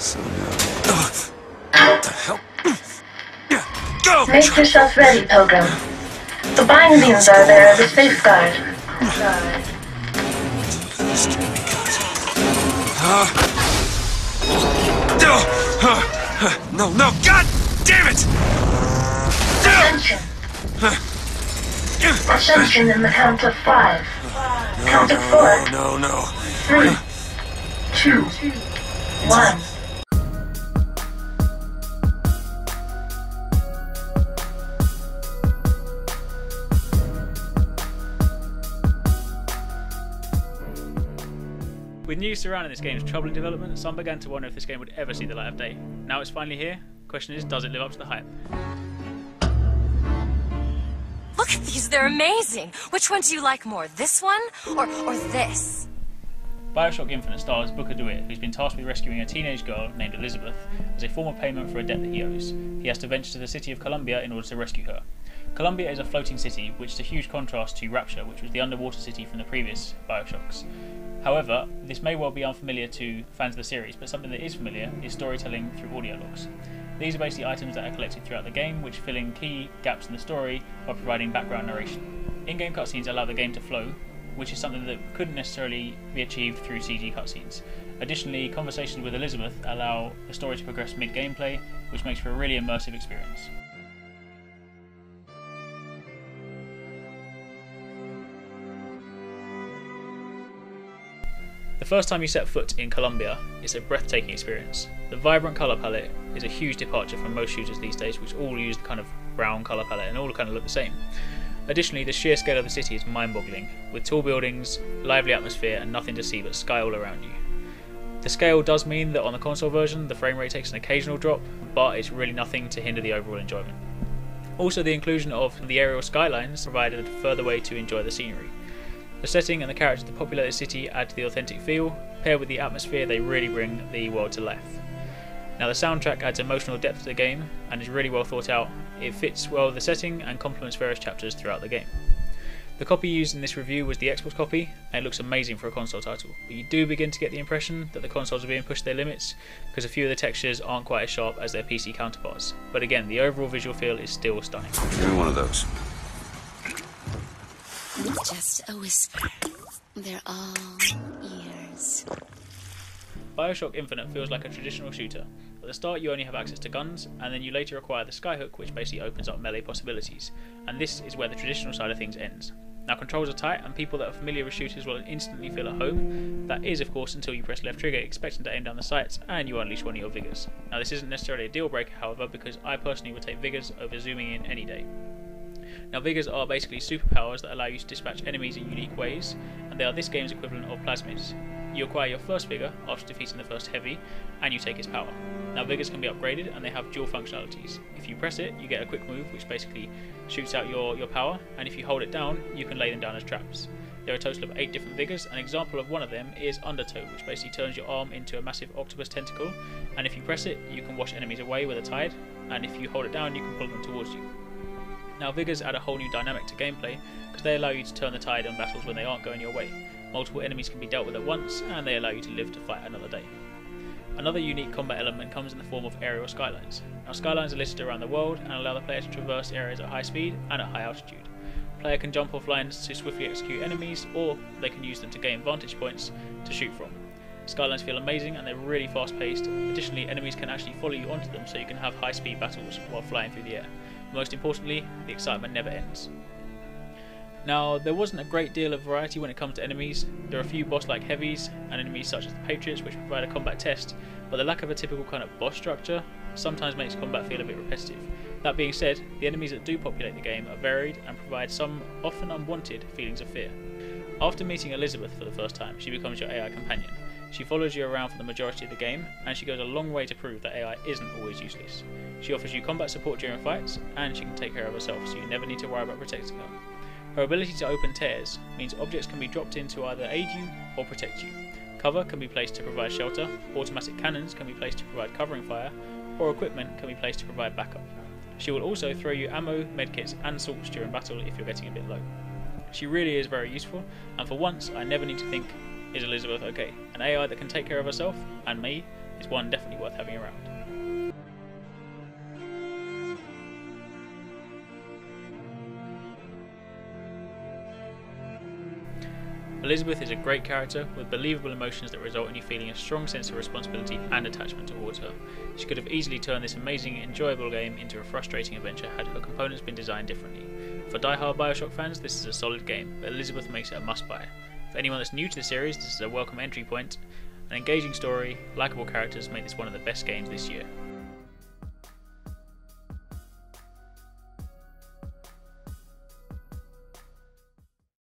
So now... What the hell? Go! Make yourself ready, Pilgrim. The bindings are there as a safeguard. No, God damn it! Ascension. Ascension in the count of 5. Count of 4. No. 3, 2, 1. With news surrounding this game's troubling development, some began to wonder if this game would ever see the light of day. Now it's finally here. The question is, does it live up to the hype? Look at these, they're amazing! Which one do you like more, this one or this? Bioshock Infinite stars Booker Dewitt, who's been tasked with rescuing a teenage girl named Elizabeth as a form of payment for a debt that he owes. He has to venture to the city of Columbia in order to rescue her. Columbia is a floating city, which is a huge contrast to Rapture, which was the underwater city from the previous Bioshocks. However, this may well be unfamiliar to fans of the series, but something that is familiar is storytelling through audio logs. These are basically items that are collected throughout the game, which fill in key gaps in the story by providing background narration. In-game cutscenes allow the game to flow, which is something that couldn't necessarily be achieved through CG cutscenes. Additionally, conversations with Elizabeth allow the story to progress mid-gameplay, which makes for a really immersive experience. The first time you set foot in Columbia, it's a breathtaking experience. The vibrant colour palette is a huge departure from most shooters these days, which all use the kind of brown colour palette and all kind of look the same. Additionally, the sheer scale of the city is mind-boggling, with tall buildings, lively atmosphere and nothing to see but sky all around you. The scale does mean that on the console version the frame rate takes an occasional drop, but it's really nothing to hinder the overall enjoyment. Also, the inclusion of the aerial skylines provided a further way to enjoy the scenery. The setting and the characters that populate the city add to the authentic feel, paired with the atmosphere they really bring the world to life. Now the soundtrack adds emotional depth to the game and is really well thought out. It fits well with the setting and complements various chapters throughout the game. The copy used in this review was the Xbox copy, and it looks amazing for a console title, but you do begin to get the impression that the consoles are being pushed to their limits because a few of the textures aren't quite as sharp as their PC counterparts. But again, the overall visual feel is still stunning. Give me one of those. Just a whisper. They're all ears. Bioshock Infinite feels like a traditional shooter. At the start you only have access to guns, and then you later acquire the skyhook, which basically opens up melee possibilities, and this is where the traditional side of things ends. Now controls are tight, and people that are familiar with shooters will instantly feel at home. That is of course until you press left trigger expecting to aim down the sights and you unleash one of your Vigors. Now this isn't necessarily a deal breaker however, because I personally would take Vigors over zooming in any day. Now Vigors are basically superpowers that allow you to dispatch enemies in unique ways, and they are this game's equivalent of plasmids. You acquire your first Vigor after defeating the first heavy, and you take its power. Now Vigors can be upgraded and they have dual functionalities. If you press it, you get a quick move which basically shoots out your power, and if you hold it down, you can lay them down as traps. There are a total of 8 different Vigors. An example of one of them is Undertow, which basically turns your arm into a massive octopus tentacle, and if you press it, you can wash enemies away with a tide, and if you hold it down, you can pull them towards you. Now Vigors add a whole new dynamic to gameplay, because they allow you to turn the tide on battles when they aren't going your way. Multiple enemies can be dealt with at once, and they allow you to live to fight another day. Another unique combat element comes in the form of aerial skylines. Now skylines are listed around the world and allow the player to traverse areas at high speed and at high altitude. The player can jump off lines to swiftly execute enemies, or they can use them to gain vantage points to shoot from. Skylines feel amazing and they're really fast paced. Additionally, enemies can actually follow you onto them, so you can have high speed battles while flying through the air. Most importantly, the excitement never ends. Now, there wasn't a great deal of variety when it comes to enemies. There are a few boss-like heavies and enemies such as the Patriots, which provide a combat test, but the lack of a typical kind of boss structure sometimes makes combat feel a bit repetitive. That being said, the enemies that do populate the game are varied and provide some often unwanted feelings of fear. After meeting Elizabeth for the first time, she becomes your AI companion. She follows you around for the majority of the game, and she goes a long way to prove that AI isn't always useless. She offers you combat support during fights, and she can take care of herself, so you never need to worry about protecting her. Her ability to open tears means objects can be dropped in to either aid you or protect you. Cover can be placed to provide shelter, automatic cannons can be placed to provide covering fire, or equipment can be placed to provide backup. She will also throw you ammo, medkits and salts during battle if you're getting a bit low. She really is very useful, and for once I never need to think, is Elizabeth okay? An AI that can take care of herself, and me, is one definitely worth having around. Elizabeth is a great character with believable emotions that result in you feeling a strong sense of responsibility and attachment towards her. She could have easily turned this amazing, enjoyable game into a frustrating adventure had her components been designed differently. For die-hard Bioshock fans, this is a solid game, but Elizabeth makes it a must-buy. For anyone that's new to the series, this is a welcome entry point. An engaging story, likeable characters make this one of the best games this year.